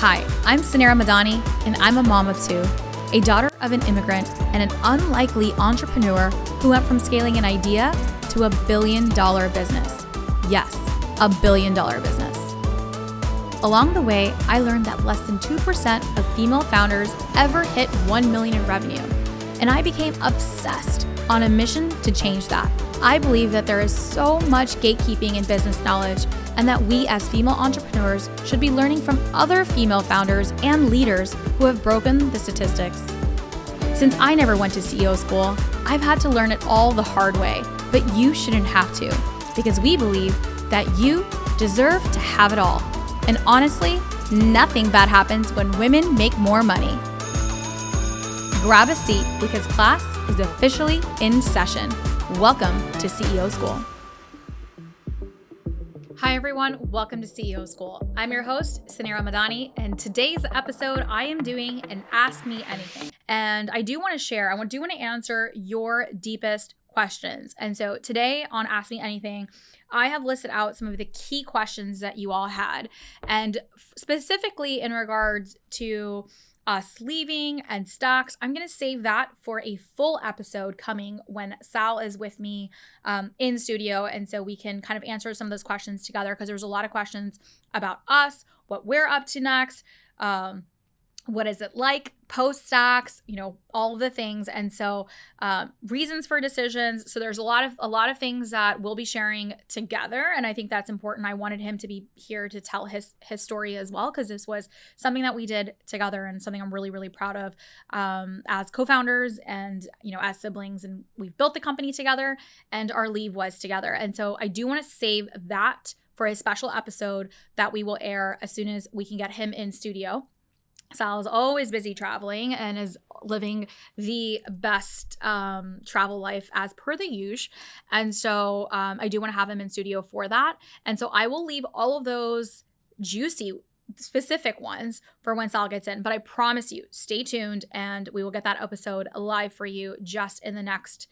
Hi, I'm Suneera Madhani, and I'm a mom of two, a daughter of an immigrant, and an unlikely entrepreneur who went from scaling an idea to a $1 billion business. Yes, a $1 billion business. Along the way, I learned that less than 2% of female founders ever hit 1 million in revenue, and I became obsessed on a mission to change that. I believe that there is so much gatekeeping in business knowledge, and that we as female entrepreneurs should be learning from other female founders and leaders who have broken the statistics. Since I never went to CEO school, I've had to learn it all the hard way, but you shouldn't have to, because we believe that you deserve to have it all. And honestly, nothing bad happens when women make more money. Grab a seat because class is officially in session. Welcome to CEO School. Hi everyone, welcome to CEO School. I'm your host, Suneera Madhani, and today's episode I am doing an Ask Me Anything. And I do want to share, I do want to answer your deepest questions. And so today on Ask Me Anything, I have listed out some of the key questions that you all had. And specifically in regards to us leaving and Stax, I'm going to save that for a full episode coming when Sal is with me in studio. And so we can kind of answer some of those questions together, because there's a lot of questions about us, what we're up to next, what is it like post Stax, all of the things. And so reasons for decisions. So there's a lot of things that we'll be sharing together. And I think that's important. I wanted him to be here to tell his story as well, because this was something that we did together and something I'm really, really proud of as co-founders and, as siblings. And we've built the company together and our leave was together. And so I do want to save that for a special episode that we will air as soon as we can get him in studio. Sal is always busy traveling and is living the best travel life as per the usual. And so I do want to have him in studio for that. And so I will leave all of those juicy, specific ones for when Sal gets in. But I promise you, stay tuned and we will get that episode live for you just in the next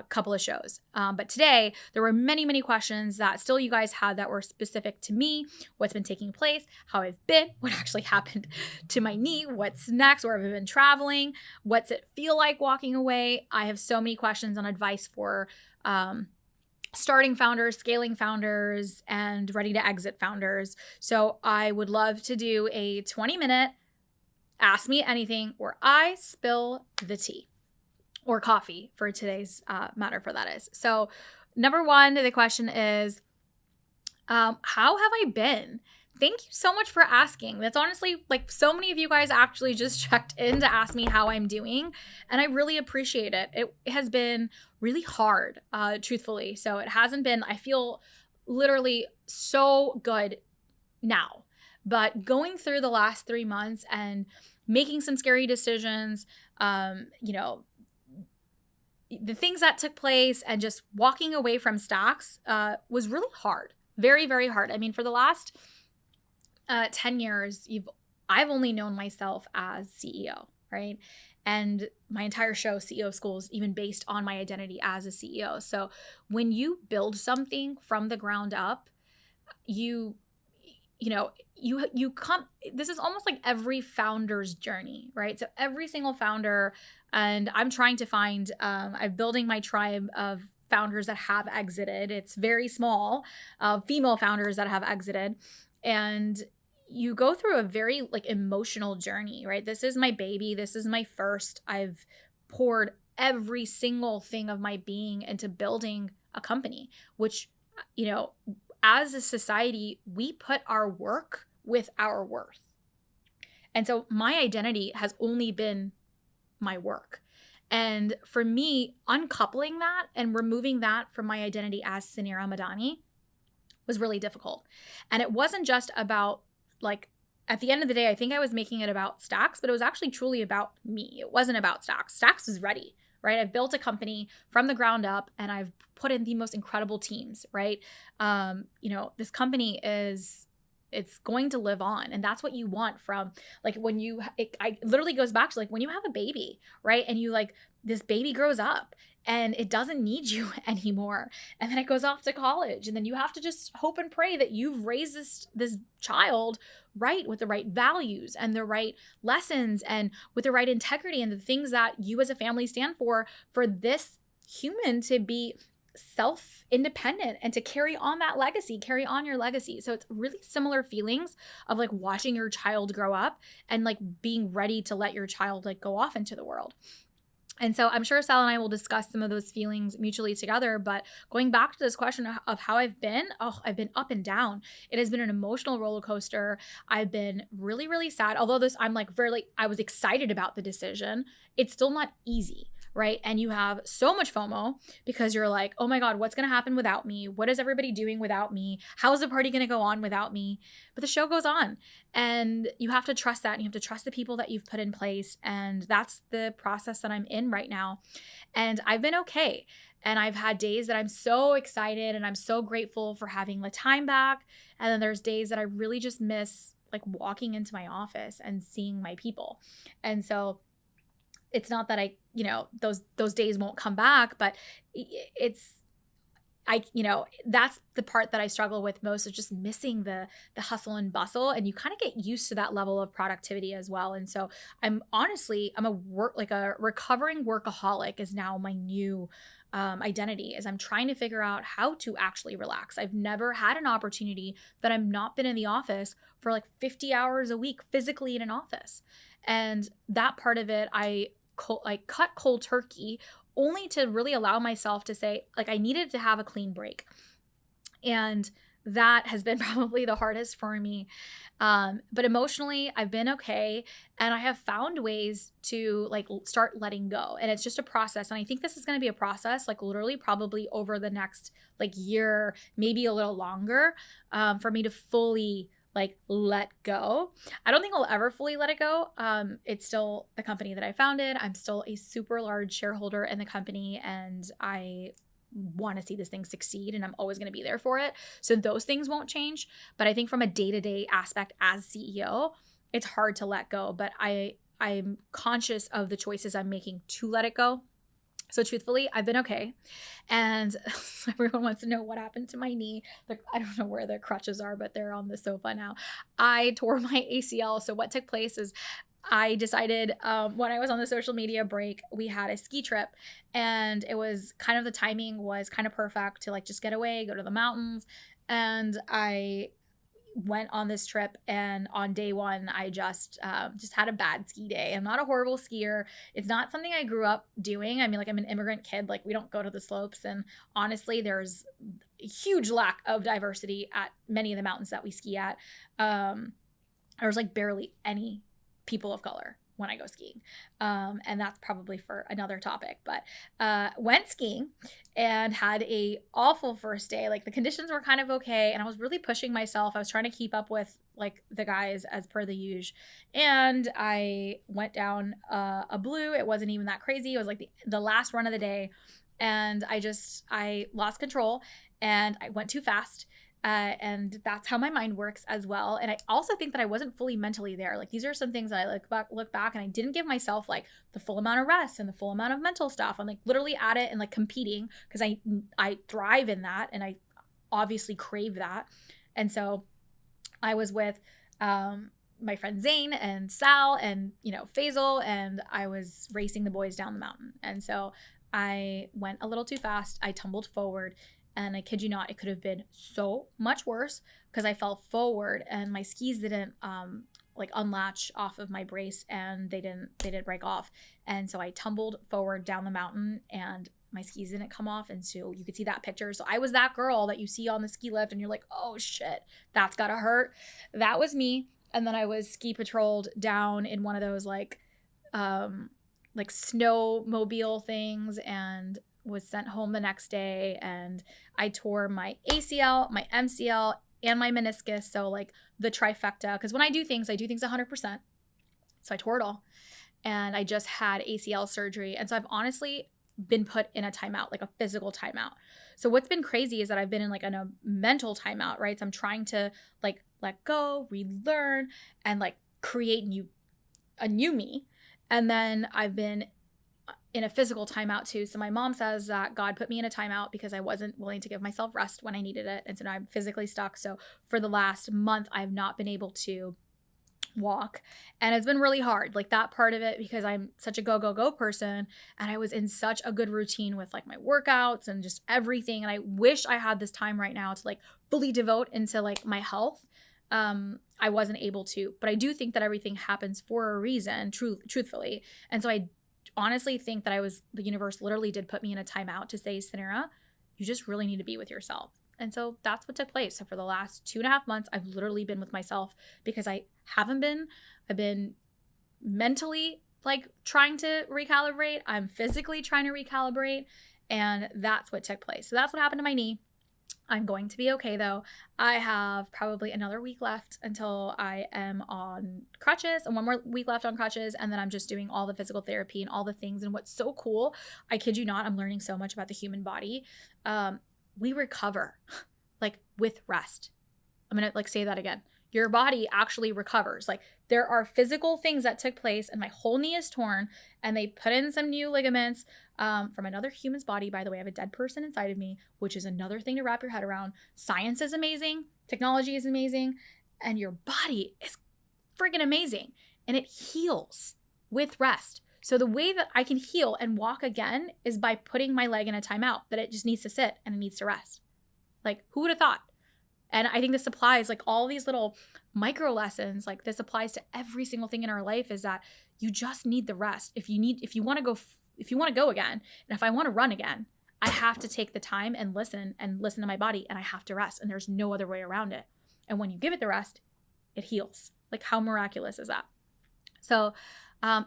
couple of shows. But today, there were many, many questions that still you guys had that were specific to me, what's been taking place, how I've been, what actually happened to my knee, what's next, where have I been traveling, what's it feel like walking away. I have so many questions on advice for starting founders, scaling founders, and ready to exit founders. So I would love to do a 20-minute Ask Me Anything where I spill the tea. Or coffee for today's matter for that is. So number one, the question is, how have I been? Thank you so much for asking. That's honestly so many of you guys actually just checked in to ask me how I'm doing. And I really appreciate it. It has been really hard, truthfully. So it hasn't been, I feel literally so good now. But going through the last 3 months and making some scary decisions, the things that took place and just walking away from Stax was really hard. Very, very hard. I mean, for the last 10 years, I've only known myself as CEO, right? And my entire show, CEO School, is even based on my identity as a CEO. So when you build something from the ground up, you come, this is almost like every founder's journey, right? So every single founder, and I'm trying to find, I'm building my tribe of founders that have exited. It's very small, female founders that have exited. And you go through a very emotional journey, right? This is my baby. This is my first. I've poured every single thing of my being into building a company, which, as a society, we put our work with our worth. And so my identity has only been my work. And for me, uncoupling that and removing that from my identity as Suneera Madhani was really difficult. And it wasn't just about at the end of the day, I think I was making it about Stax, but it was actually truly about me. It wasn't about Stax. Stax is ready, right? I've built a company from the ground up and I've put in the most incredible teams, right? This company it's going to live on. And that's what you want from when it literally goes back to when you have a baby, right? And you this baby grows up and it doesn't need you anymore. And then it goes off to college, and then you have to just hope and pray that you've raised this child right, with the right values and the right lessons and with the right integrity and the things that you as a family stand for this human to be self-independent and to carry on that legacy, carry on your legacy. So it's really similar feelings of like watching your child grow up and like being ready to let your child like go off into the world. And so I'm sure Sal and I will discuss some of those feelings mutually together. But going back to this question of how I've been up and down. It has been an emotional roller coaster. I've been really, really sad. Although I was excited about the decision. It's still not easy, right? And you have so much FOMO because you're like, oh my God, what's going to happen without me? What is everybody doing without me? How is the party going to go on without me? But the show goes on, and you have to trust that, and you have to trust the people that you've put in place. And that's the process that I'm in right now. And I've been okay. And I've had days that I'm so excited and I'm so grateful for having the time back. And then there's days that I really just miss like walking into my office and seeing my people. And so it's not that those days won't come back, but that's the part that I struggle with most, is just missing the hustle and bustle. And you kind of get used to that level of productivity as well. And so I'm a recovering workaholic is now my new identity, is I'm trying to figure out how to actually relax. I've never had an opportunity that I've not been in the office for like 50 hours a week physically in an office. And that part of it, I cut cold turkey only to really allow myself to say, like, I needed to have a clean break. And that has been probably the hardest for me. But emotionally, I've been okay. And I have found ways to like start letting go. And it's just a process. And I think this is going to be a process, like literally probably over the next like year, maybe a little longer, for me to fully like let go. I don't think I'll ever fully let it go. It's still the company that I founded. I'm still a super large shareholder in the company, and I want to see this thing succeed, and I'm always going to be there for it. So those things won't change. But I think from a day-to-day aspect as CEO, it's hard to let go. But I'm conscious of the choices I'm making to let it go. So truthfully, I've been okay. And everyone wants to know what happened to my knee. I don't know where the crutches are, but they're on the sofa now. I tore my ACL. So what took place is I decided when I was on the social media break, we had a ski trip, and it was kind of, the timing was kind of perfect to like just get away, go to the mountains. And I went on this trip, and on day one I just had a bad ski day. I'm not a horrible skier. It's not something I grew up doing. I mean, like, I'm an immigrant kid. Like, we don't go to the slopes, and honestly there's a huge lack of diversity at many of the mountains that we ski at. There's like barely any people of color when I go skiing. And that's probably for another topic, but went skiing and had a awful first day. Like, the conditions were kind of okay, and I was really pushing myself. I was trying to keep up with like the guys as per the usual. And I went down a blue. It wasn't even that crazy. It was like the last run of the day. And I lost control, and I went too fast. And that's how my mind works as well. And I also think that I wasn't fully mentally there. Like, these are some things that I look back and I didn't give myself like the full amount of rest and the full amount of mental stuff. I'm like literally at it and like competing, because I thrive in that, and I obviously crave that. And so I was with my friend Zane and Sal and Faisal, and I was racing the boys down the mountain. And so I went a little too fast. I tumbled forward. And I kid you not, it could have been so much worse, because I fell forward and my skis didn't like unlatch off of my brace, and they didn't break off. And so I tumbled forward down the mountain, and my skis didn't come off. And so you could see that picture. So I was that girl that you see on the ski lift and you're like, oh shit, that's gotta hurt. That was me. And then I was ski patrolled down in one of those like snowmobile things, and was sent home the next day. And I tore my ACL, my MCL, and my meniscus. So like the trifecta, because when I do things 100%. So I tore it all. And I just had ACL surgery. And so I've honestly been put in a timeout, like a physical timeout. So what's been crazy is that I've been in like a mental timeout, right? So I'm trying to like let go, relearn, and like create a new me. And then I've been in a physical timeout too. So my mom says that God put me in a timeout because I wasn't willing to give myself rest when I needed it. And so now I'm physically stuck. So for the last month, I've not been able to walk, and it's been really hard, like that part of it, because I'm such a go person, and I was in such a good routine with like my workouts and just everything, and I wish I had this time right now to like fully devote into like my health. I wasn't able to, but I do think that everything happens for a reason, truthfully. And so I honestly think that the universe literally did put me in a timeout to say, Suneera, you just really need to be with yourself. And so that's what took place. So for the last 2.5 months, I've literally been with myself because I've been mentally like trying to recalibrate. I'm physically trying to recalibrate. And that's what took place. So that's what happened to my knee. I'm going to be okay though. I have probably another week left until I am on crutches, and one more week left on crutches. And then I'm just doing all the physical therapy and all the things. And what's so cool, I kid you not, I'm learning so much about the human body. We recover like with rest. I'm going to like say that again. Your body actually recovers. Like there are physical things that took place and my whole knee is torn, and they put in some new ligaments from another human's body. By the way, I have a dead person inside of me, which is another thing to wrap your head around. Science is amazing. Technology is amazing. And your body is freaking amazing. And it heals with rest. So the way that I can heal and walk again is by putting my leg in a timeout, that it just needs to sit and it needs to rest. Like who would have thought? And I think this applies, like all these little micro lessons, like this applies to every single thing in our life, is that you just need the rest. If you want to go again, and if I want to run again, I have to take the time and listen to my body, and I have to rest, and there's no other way around it. And when you give it the rest, it heals. Like how miraculous is that? So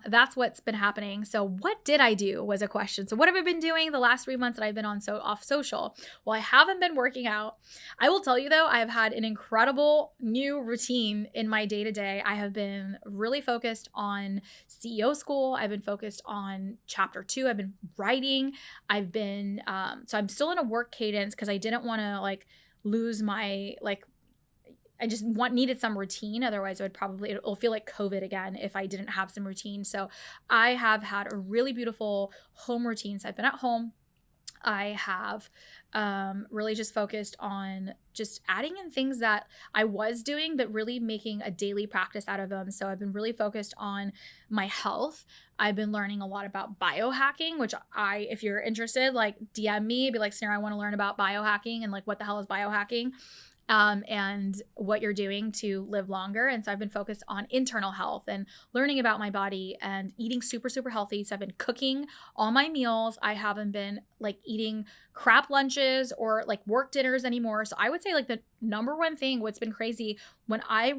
that's what's been happening. So what did I do was a question. So what have I been doing the last 3 months that I've been off social? Well, I haven't been working out. I will tell you though, I have had an incredible new routine in my day-to-day. I have been really focused on CEO school. I've been focused on chapter 2. I've been writing. I've been, so I'm still in a work cadence because I didn't want to like lose my I just needed some routine. Otherwise, it'll feel like COVID again if I didn't have some routine. So I have had a really beautiful home routine. So I've been at home. I have really just focused on just adding in things that I was doing, but really making a daily practice out of them. So I've been really focused on my health. I've been learning a lot about biohacking, which if you're interested, like DM me, be like, Sarah, I want to learn about biohacking and like what the hell is biohacking? And what you're doing to live longer. And so I've been focused on internal health and learning about my body and eating super, super healthy. So I've been cooking all my meals. I haven't been like eating crap lunches or like work dinners anymore. So I would say like the number one thing, what's been crazy, when I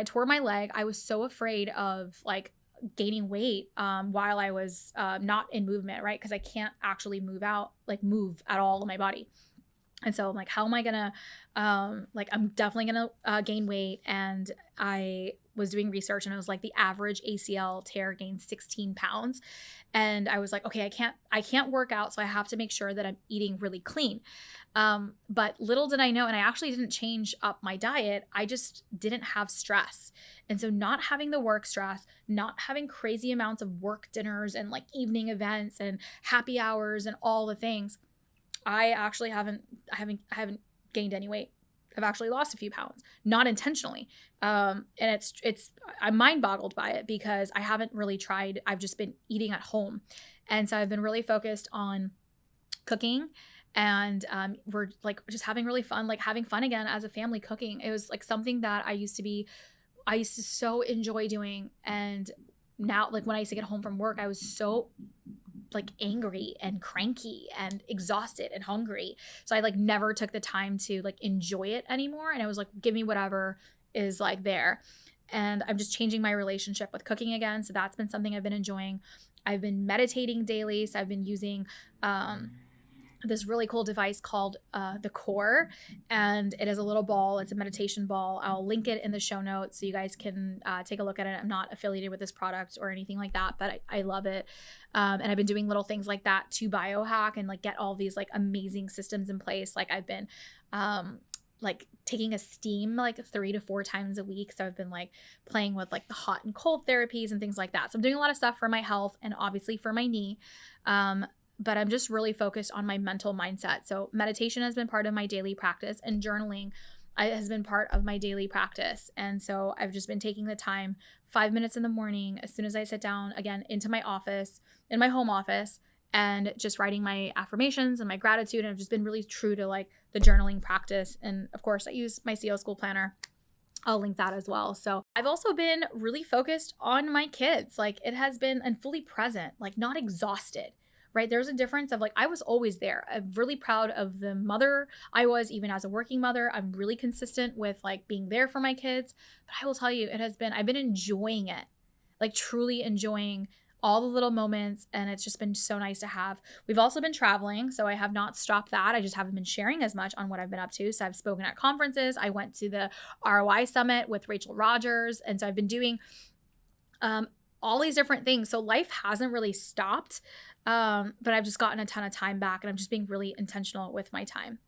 tore my leg, I was so afraid of like gaining weight while I was not in movement, right? Because I can't actually move at all in my body. And so I'm like, how am I gonna, I'm definitely gonna gain weight. And I was doing research, and it was like the average ACL tear gains 16 pounds. And I was like, okay, I can't work out. So I have to make sure that I'm eating really clean. But little did I know, and I actually didn't change up my diet. I just didn't have stress. And so not having the work stress, not having crazy amounts of work dinners and like evening events and happy hours and all the things, I actually haven't gained any weight. I've actually lost a few pounds, not intentionally. And I'm mind boggled by it because I haven't really tried. I've just been eating at home. And so I've been really focused on cooking, and we're like just having really fun, like having fun again as a family cooking. It was like something that I used to so enjoy doing. And now like when I used to get home from work, I was so like angry and cranky and exhausted and hungry. So I like never took the time to like enjoy it anymore. And I was like, give me whatever is like there. And I'm just changing my relationship with cooking again. So that's been something I've been enjoying. I've been meditating daily. So I've been using this really cool device called the Core, and it is a little ball. It's a meditation ball. I'll link it in the show notes so you guys can take a look at it. I'm not affiliated with this product or anything like that, but I love it. And I've been doing little things like that to biohack and like get all these like amazing systems in place. Like I've been like taking a steam like 3 to 4 times a week. So I've been like playing with like the hot and cold therapies and things like that. So I'm doing a lot of stuff for my health and obviously for my knee. But I'm just really focused on my mental mindset. So meditation has been part of my daily practice, and journaling has been part of my daily practice. And so I've just been taking the time, 5 minutes in the morning, as soon as I sit down again into my office, in my home office, and just writing my affirmations and my gratitude. And I've just been really true to like the journaling practice. And of course, I use my CEO School planner. I'll link that as well. So I've also been really focused on my kids. Like it has been, and fully present, like not exhausted, right? There's a difference of like, I was always there. I'm really proud of the mother I was, even as a working mother. I'm really consistent with like being there for my kids. But I will tell you, I've been enjoying it, like truly enjoying all the little moments, and it's just been so nice to have. We've also been traveling, so I have not stopped that. I just haven't been sharing as much on what I've been up to. So I've spoken at conferences. I went to the ROI Summit with Rachel Rogers, and so I've been doing all these different things. So life hasn't really stopped, but I've just gotten a ton of time back, and I'm just being really intentional with my time.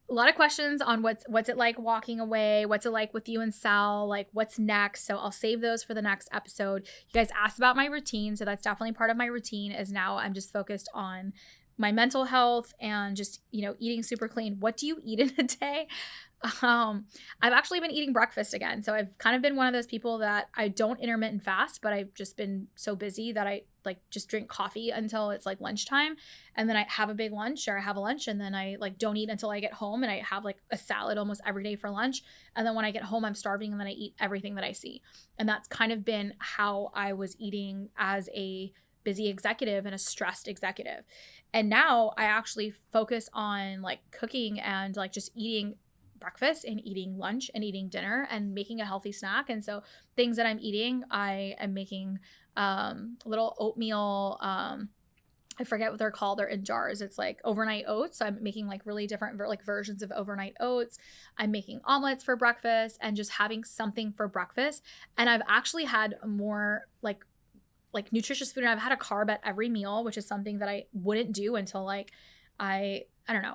A lot of questions on what's it like walking away, what's it like with you and Sal, like what's next. So I'll save those for the next episode. You guys asked about my routine, so that's definitely part of my routine. Is now I'm just focused on my mental health and just, eating super clean. What do you eat in a day? I've actually been eating breakfast again. So I've kind of been one of those people that I don't intermittent fast, but I've just been so busy that I like just drink coffee until it's like lunchtime. And then I have a big lunch, or I have a lunch, and then I like don't eat until I get home, and I have like a salad almost every day for lunch. And then when I get home, I'm starving, and then I eat everything that I see. And that's kind of been how I was eating as a busy executive and a stressed executive. And now I actually focus on like cooking and like just eating breakfast and eating lunch and eating dinner and making a healthy snack. And so things that I'm eating, I am making little oatmeal, I forget what they're called. They're in jars. It's like overnight oats. So I'm making like really different like versions of overnight oats. I'm making omelets for breakfast and just having something for breakfast. And I've actually had more like nutritious food, and I've had a carb at every meal, which is something that I wouldn't do until like I don't know.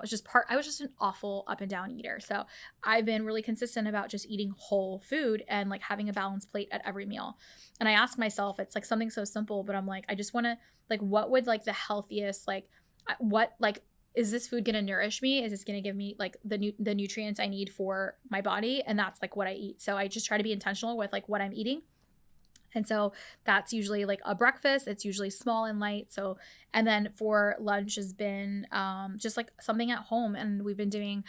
I was just an awful up and down eater. So I've been really consistent about just eating whole food and like having a balanced plate at every meal. And I ask myself, it's like something so simple, but I'm like, I just want to like, what would like the healthiest, like what, like, is this food going to nourish me? Is this going to give me like the nutrients I need for my body? And that's like what I eat. So I just try to be intentional with like what I'm eating. And so that's usually like a breakfast. It's usually small and light. So, and then for lunch has been just like something at home. And we've been doing,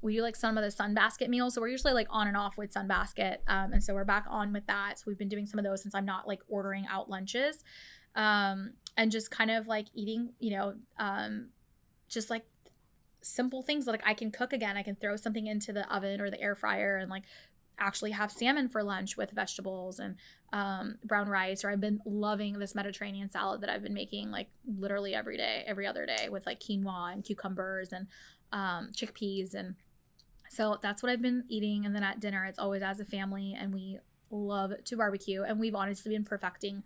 we do like some of the Sunbasket meals. So we're usually like on and off with Sunbasket. And so we're back on with that. So we've been doing some of those since I'm not like ordering out lunches, and just kind of like eating, just like simple things like I can cook again. I can throw something into the oven or the air fryer and like actually have salmon for lunch with vegetables and brown rice. Or I've been loving this Mediterranean salad that I've been making like literally every day, every other day, with like quinoa and cucumbers and chickpeas. And so that's what I've been eating. And then at dinner, it's always as a family, and we love to barbecue, and we've honestly been perfecting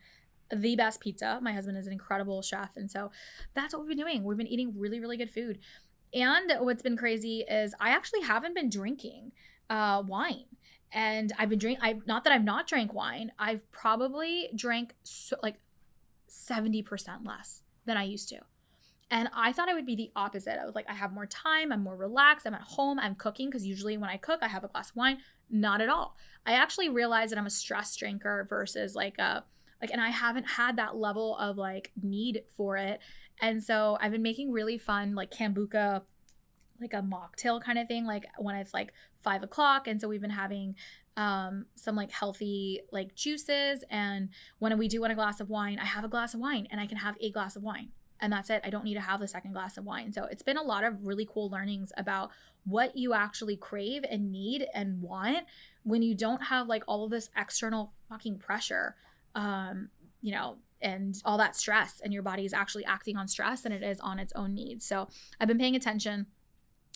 the best pizza. My husband is an incredible chef. And so that's what we've been doing. We've been eating really, really good food. And what's been crazy is I actually haven't been drinking wine. And I've been not that I've not drank wine, I've probably drank like 70% less than I used to. And I thought I would be the opposite. I was like, I have more time, I'm more relaxed, I'm at home, I'm cooking, because usually when I cook, I have a glass of wine. Not at all. I actually realized that I'm a stress drinker versus and I haven't had that level of like need for it. And so I've been making really fun like kombucha, like a mocktail kind of thing, like when it's like 5 o'clock. And so we've been having some like healthy like juices. And when we do want a glass of wine, I have a glass of wine, and I can have a glass of wine, and that's it. I don't need to have the second glass of wine. So it's been a lot of really cool learnings about what you actually crave and need and want when you don't have like all of this external fucking pressure, and all that stress, and your body is actually acting on stress, and it is on its own needs. So I've been paying attention.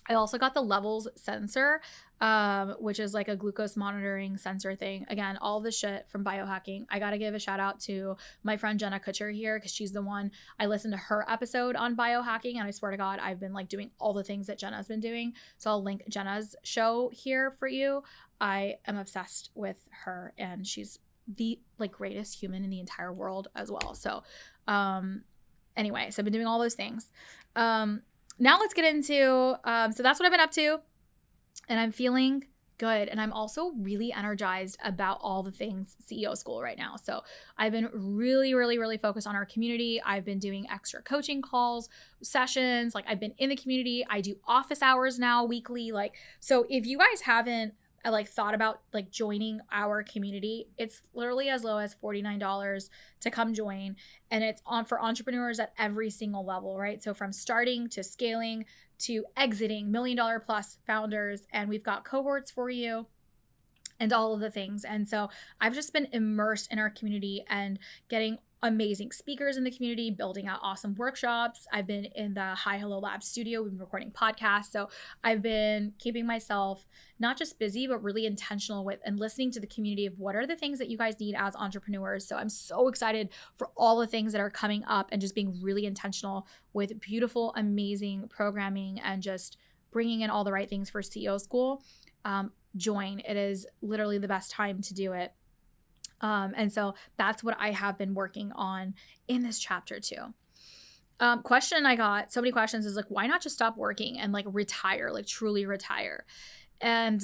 I also got the levels sensor which is like a glucose monitoring sensor thing. Again, all the shit from biohacking. I got to give a shout out to my friend Jenna Kutcher here, because she's the one, I listened to her episode on biohacking, and I swear to God, I've been like doing all the things that Jenna's been doing. So I'll link Jenna's show here for you. I am obsessed with her, and she's the like greatest human in the entire world as well. So anyway, so I've been doing all those things. Now let's get into, so that's what I've been up to, and I'm feeling good. And I'm also really energized about all the things CEO School right now. So I've been really, really, really focused on our community. I've been doing extra coaching calls, sessions. Like I've been in the community. I do office hours now weekly. Like, so if you guys haven't like thought about like joining our community, it's literally as low as $49 to come join. And it's on for entrepreneurs at every single level, right? So from starting to scaling to exiting, $1 million plus founders. And we've got cohorts for you and all of the things. And so I've just been immersed in our community and getting amazing speakers in the community, building out awesome workshops. I've been in the Hi Hello Lab studio. We've been recording podcasts. So I've been keeping myself not just busy, but really intentional with and listening to the community of what are the things that you guys need as entrepreneurs. So I'm so excited for all the things that are coming up and just being really intentional with beautiful, amazing programming and just bringing in all the right things for CEO School. Join. It is literally the best time to do it. And so that's what I have been working on in this chapter too. Question I got so many questions is like, why not just stop working and like retire, like truly retire? And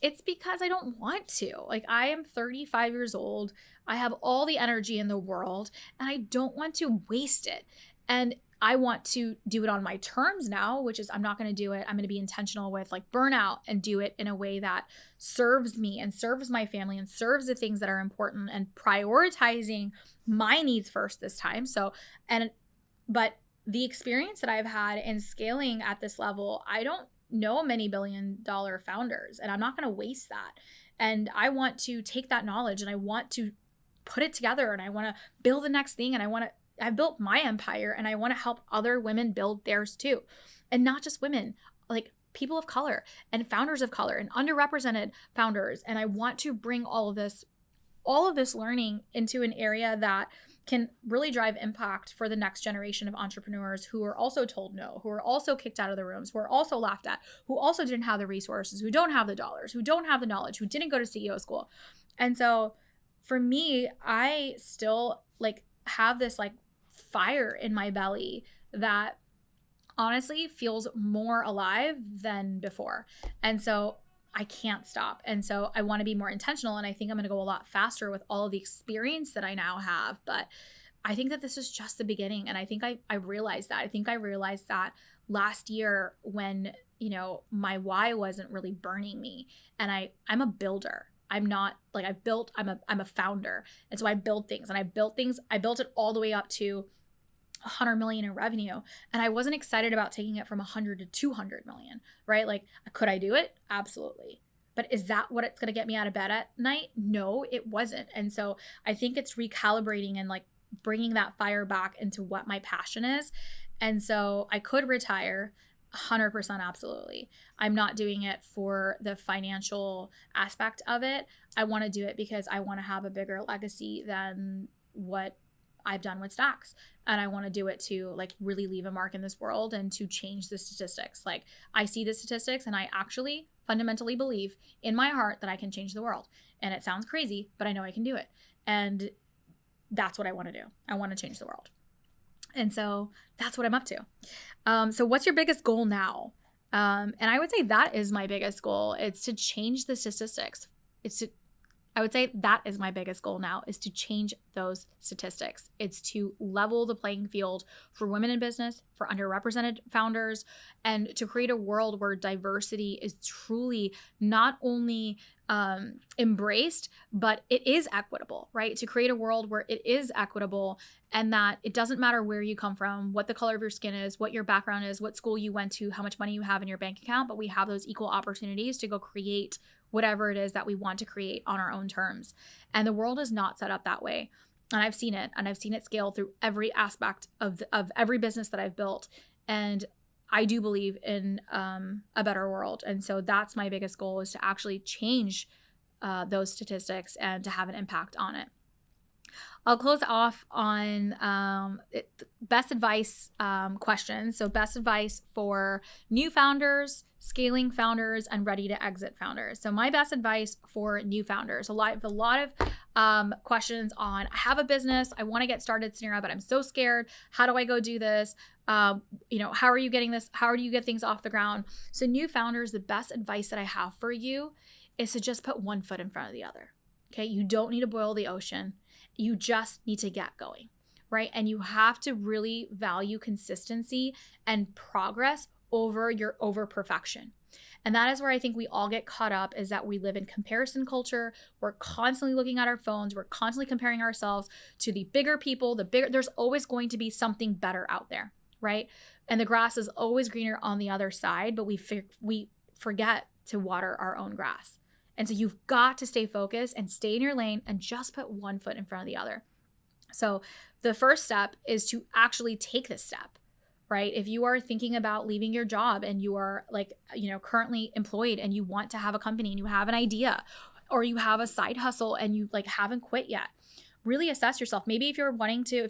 it's because I don't want to. Like I am 35 years old. I have all the energy in the world and I don't want to waste it. And I want to do it on my terms now, which is I'm not going to do it. I'm going to be intentional with like burnout and do it in a way that serves me and serves my family and serves the things that are important and prioritizing my needs first this time. But the experience that I've had in scaling at this level, I don't know many $billion founders, and I'm not going to waste that. And I want to take that knowledge and I want to put it together and I want to build the next thing, and I've built my empire and I want to help other women build theirs too. And not just women, like people of color and founders of color and underrepresented founders. And I want to bring all of this learning into an area that can really drive impact for the next generation of entrepreneurs who are also told no, who are also kicked out of the rooms, who are also laughed at, who also didn't have the resources, who don't have the dollars, who don't have the knowledge, who didn't go to CEO School. And so for me, I still like have this like fire in my belly that honestly feels more alive than before. And so I can't stop. And so I want to be more intentional. And I think I'm going to go a lot faster with all of the experience that I now have. But I think that this is just the beginning. And I think I realized that. I think I realized that last year when, my why wasn't really burning me. And I'm a builder. I'm not like I'm a founder. And so I build things and I built it all the way up to 100 million in revenue. And I wasn't excited about taking it from 100 to 200 million, right? Like, could I do it? Absolutely. But is that what it's going to get me out of bed at night? No, it wasn't. And so I think it's recalibrating and like bringing that fire back into what my passion is. And so I could retire 100%. Absolutely. I'm not doing it for the financial aspect of it. I want to do it because I want to have a bigger legacy than what I've done with Stax. And I want to do it to like really leave a mark in this world and to change the statistics. Like I see the statistics and I actually fundamentally believe in my heart that I can change the world. And it sounds crazy, but I know I can do it. And that's what I want to do. I want to change the world. And so that's what I'm up to. So what's your biggest goal now? And I would say that is my biggest goal. It's to change the statistics. I would say that is my biggest goal now, is to change those statistics. It's to level the playing field for women in business, for underrepresented founders, and to create a world where diversity is truly not only embraced, but it is equitable, right? To create a world where it is equitable and that it doesn't matter where you come from, what the color of your skin is, what your background is, what school you went to, how much money you have in your bank account, but we have those equal opportunities to go create whatever it is that we want to create on our own terms. And the world is not set up that way. And I've seen it, and I've seen it scale through every aspect of every business that I've built. And I do believe in a better world. And so that's my biggest goal, is to actually change those statistics and to have an impact on it. I'll close off on best advice questions. So best advice for new founders, scaling founders, and ready to exit founders. So my best advice for new founders, a lot of questions on, I have a business, I want to get started, Suneera, but I'm so scared. How do I go do this? How are you getting this? How do you get things off the ground? So new founders, the best advice that I have for you is to just put one foot in front of the other. Okay. You don't need to boil the ocean. You just need to get going, right? And you have to really value consistency and progress over perfection. And that is where I think we all get caught up, is that we live in comparison culture. We're constantly looking at our phones. We're constantly comparing ourselves to the bigger people, there's always going to be something better out there, right? And the grass is always greener on the other side, but we forget to water our own grass. And so you've got to stay focused and stay in your lane and just put one foot in front of the other. So the first step is to actually take this step, right? If you are thinking about leaving your job and you are currently employed and you want to have a company and you have an idea, or you have a side hustle and you haven't quit yet, really assess yourself. Maybe if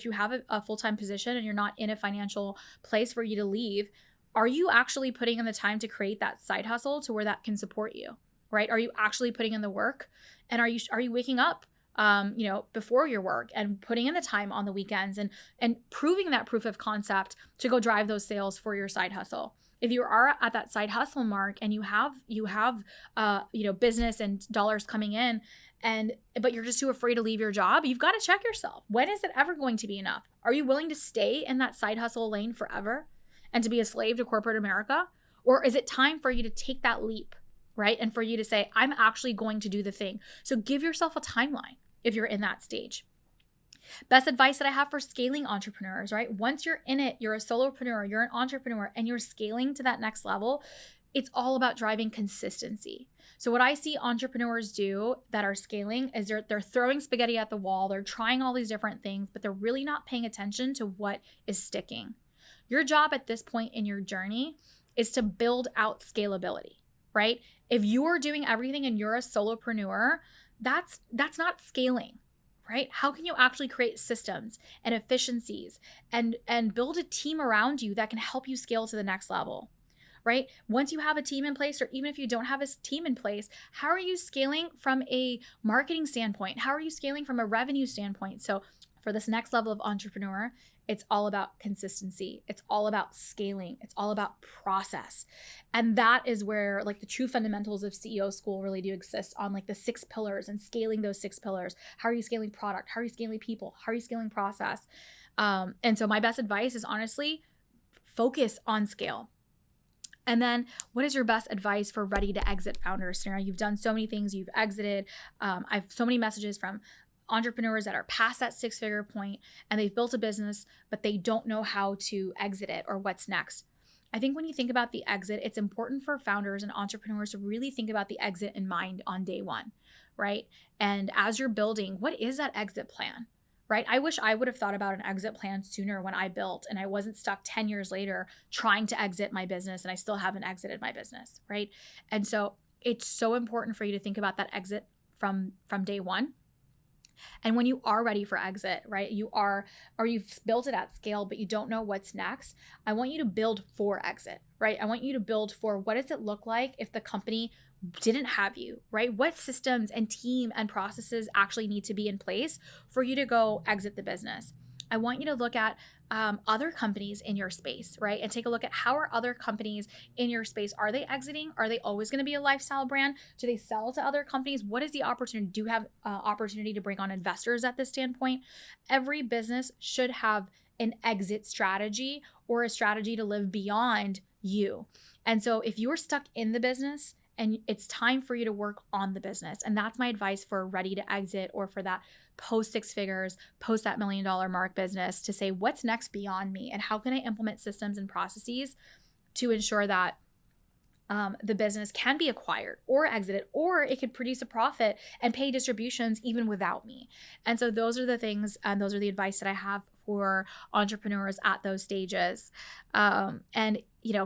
you have a full-time position and you're not in a financial place for you to leave, are you actually putting in the time to create that side hustle to where that can support you? Right? Are you actually putting in the work? And are you waking up, before your work and putting in the time on the weekends and proving that proof of concept to go drive those sales for your side hustle? If you are at that side hustle mark and you have business and dollars coming in, but you're just too afraid to leave your job, you've got to check yourself. When is it ever going to be enough? Are you willing to stay in that side hustle lane forever and to be a slave to corporate America? Or is it time for you to take that leap? Right? And for you to say, I'm actually going to do the thing. So give yourself a timeline if you're in that stage. Best advice that I have for scaling entrepreneurs, right? Once you're in it, you're a solopreneur, you're an entrepreneur, and you're scaling to that next level, it's all about driving consistency. So what I see entrepreneurs do that are scaling is they're throwing spaghetti at the wall, they're trying all these different things, but they're really not paying attention to what is sticking. Your job at this point in your journey is to build out scalability, right? If you're doing everything and you're a solopreneur, that's not scaling, right? How can you actually create systems and efficiencies and build a team around you that can help you scale to the next level, right? Once you have a team in place, or even if you don't have a team in place, how are you scaling from a marketing standpoint? How are you scaling from a revenue standpoint? So for this next level of entrepreneur, it's all about consistency. It's all about scaling. It's all about process. And that is where the true fundamentals of CEO school really do exist, on the 6 pillars and scaling those 6 pillars. How are you scaling product? How are you scaling people? How are you scaling process? And so my best advice is, honestly, focus on scale. And then what is your best advice for ready to exit founders? Suneera, you've done so many things. You've exited. I have so many messages from entrepreneurs that are past that 6-figure point and they've built a business, but they don't know how to exit it or what's next. I think when you think about the exit, it's important for founders and entrepreneurs to really think about the exit in mind on day one, right? And as you're building, what is that exit plan, right? I wish I would have thought about an exit plan sooner when I built, and I wasn't stuck 10 years later trying to exit my business and I still haven't exited my business, right? And so it's so important for you to think about that exit from day one. And when you are ready for exit, right, you've built it at scale, but you don't know what's next, I want you to build for exit, right? I want you to build for, what does it look like if the company didn't have you, right? What systems and team and processes actually need to be in place for you to go exit the business? I want you to look at other companies in your space, right? And take a look at, how are other companies in your space? Are they exiting? Are they always going to be a lifestyle brand? Do they sell to other companies? What is the opportunity? Do you have opportunity to bring on investors at this standpoint? Every business should have an exit strategy, or a strategy to live beyond you. And so if you're stuck in the business, and it's time for you to work on the business. And that's my advice for ready to exit, or for that post 6 figures, post that $1 million mark business, to say, what's next beyond me? And how can I implement systems and processes to ensure that the business can be acquired or exited, or it could produce a profit and pay distributions even without me? And so those are the things, and those are the advice that I have for entrepreneurs at those stages. And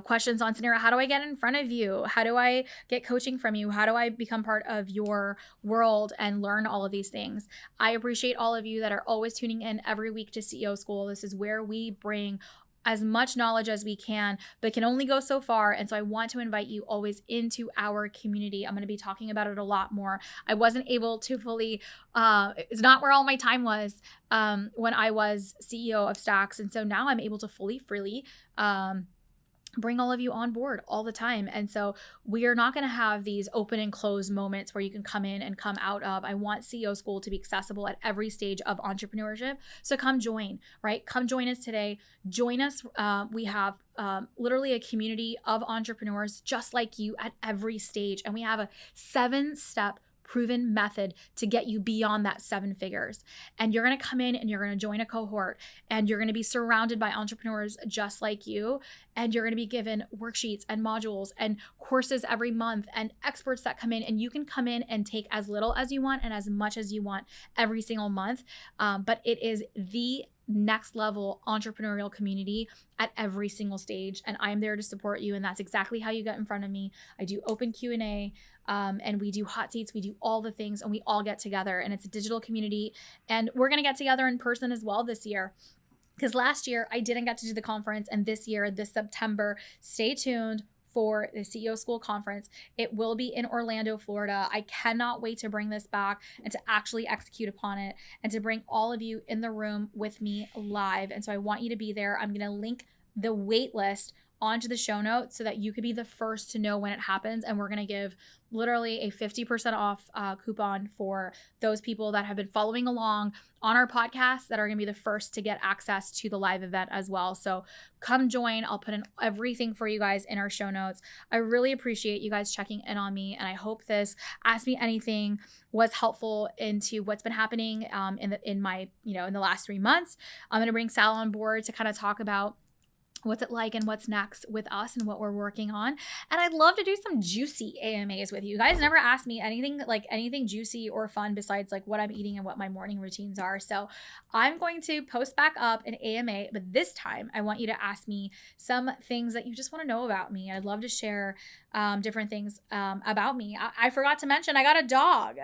questions on Suneera, how do I get in front of you? How do I get coaching from you? How do I become part of your world and learn all of these things? I appreciate all of you that are always tuning in every week to CEO School. This is where we bring as much knowledge as we can, but can only go so far. And so I want to invite you always into our community. I'm going to be talking about it a lot more. I wasn't able to fully, it's not where all my time was when I was CEO of Stax. And so now I'm able to freely bring all of you on board all the time. And so we are not going to have these open and closed moments where you can come in and come out of. I want CEO School to be accessible at every stage of entrepreneurship. So come join, right? Come join us today. Join us. We have literally a community of entrepreneurs just like you at every stage. And we have a 7-step proven method to get you beyond that 7 figures. And you're going to come in and you're going to join a cohort and you're going to be surrounded by entrepreneurs just like you. And you're going to be given worksheets and modules and courses every month and experts that come in, and you can come in and take as little as you want and as much as you want every single month. But it is the next level entrepreneurial community at every single stage. And I'm there to support you. And that's exactly how you get in front of me. I do open Q&A. And we do hot seats, we do all the things, and we all get together, and it's a digital community. And we're going to get together in person as well this year, because last year I didn't get to do the conference, and this year, this September, stay tuned for the CEO School conference. It will be in Orlando, Florida. I cannot wait to bring this back and to actually execute upon it and to bring all of you in the room with me live. And so I want you to be there. I'm going to link the wait list onto the show notes so that you could be the first to know when it happens. And we're going to give literally a 50% off coupon for those people that have been following along on our podcast that are going to be the first to get access to the live event as well. So come join. I'll put in everything for you guys in our show notes. I really appreciate you guys checking in on me. And I hope this Ask Me Anything was helpful into what's been happening in the last 3 months. I'm going to bring Sal on board to kind of talk about what's it like and what's next with us and what we're working on. And I'd love to do some juicy AMAs with you. You guys never asked me anything juicy or fun besides like what I'm eating and what my morning routines are. So I'm going to post back up an AMA, but this time I want you to ask me some things that you just want to know about me. I'd love to share different things about me. I forgot to mention I got a dog.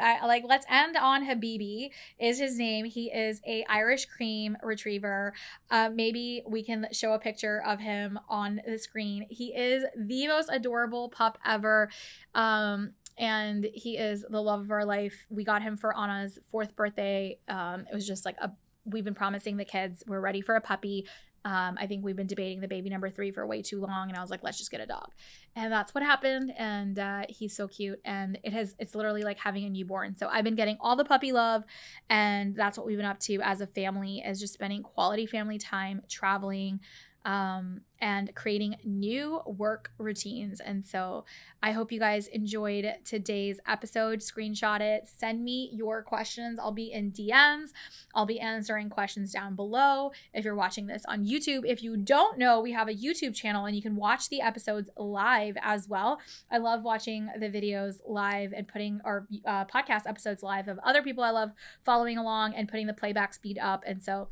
Let's end on Habibi is his name. He is a Irish cream retriever. Maybe we can show a picture of him on the screen. He is the most adorable pup ever. And he is the love of our life. We got him for Anna's 4th birthday. It was just like we've been promising the kids we're ready for a puppy. I think we've been debating the baby number 3 for way too long. And I was like, let's just get a dog. And that's what happened. And he's so cute. And it's literally like having a newborn. So I've been getting all the puppy love. And that's what we've been up to as a family, is just spending quality family time, traveling, and creating new work routines. And so I hope you guys enjoyed today's episode. Screenshot it. Send me your questions. I'll be in DMs. I'll be answering questions down below. If you're watching this on YouTube, if you don't know, we have a YouTube channel and you can watch the episodes live as well. I love watching the videos live and putting our podcast episodes live of other people I love following along and putting the playback speed up. And so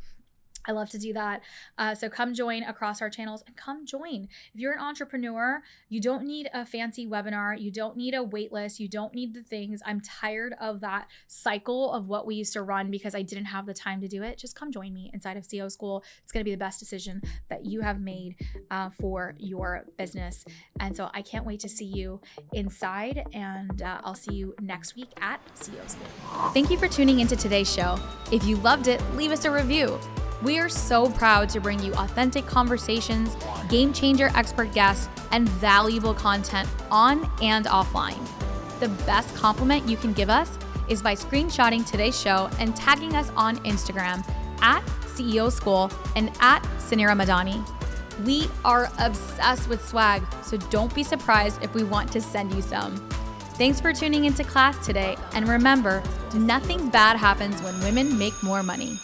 I love to do that. So come join across our channels and come join. If you're an entrepreneur, you don't need a fancy webinar. You don't need a wait list. You don't need the things. I'm tired of that cycle of what we used to run because I didn't have the time to do it. Just come join me inside of CEO School. It's going to be the best decision that you have made for your business. And so I can't wait to see you inside, and I'll see you next week at CEO School. Thank you for tuning into today's show. If you loved it, leave us a review. We are so proud to bring you authentic conversations, game changer expert guests, and valuable content on and offline. The best compliment you can give us is by screenshotting today's show and tagging us on Instagram at CEO School and at Suneera Madhani. We are obsessed with swag, so don't be surprised if we want to send you some. Thanks for tuning into class today, and remember, nothing bad happens when women make more money.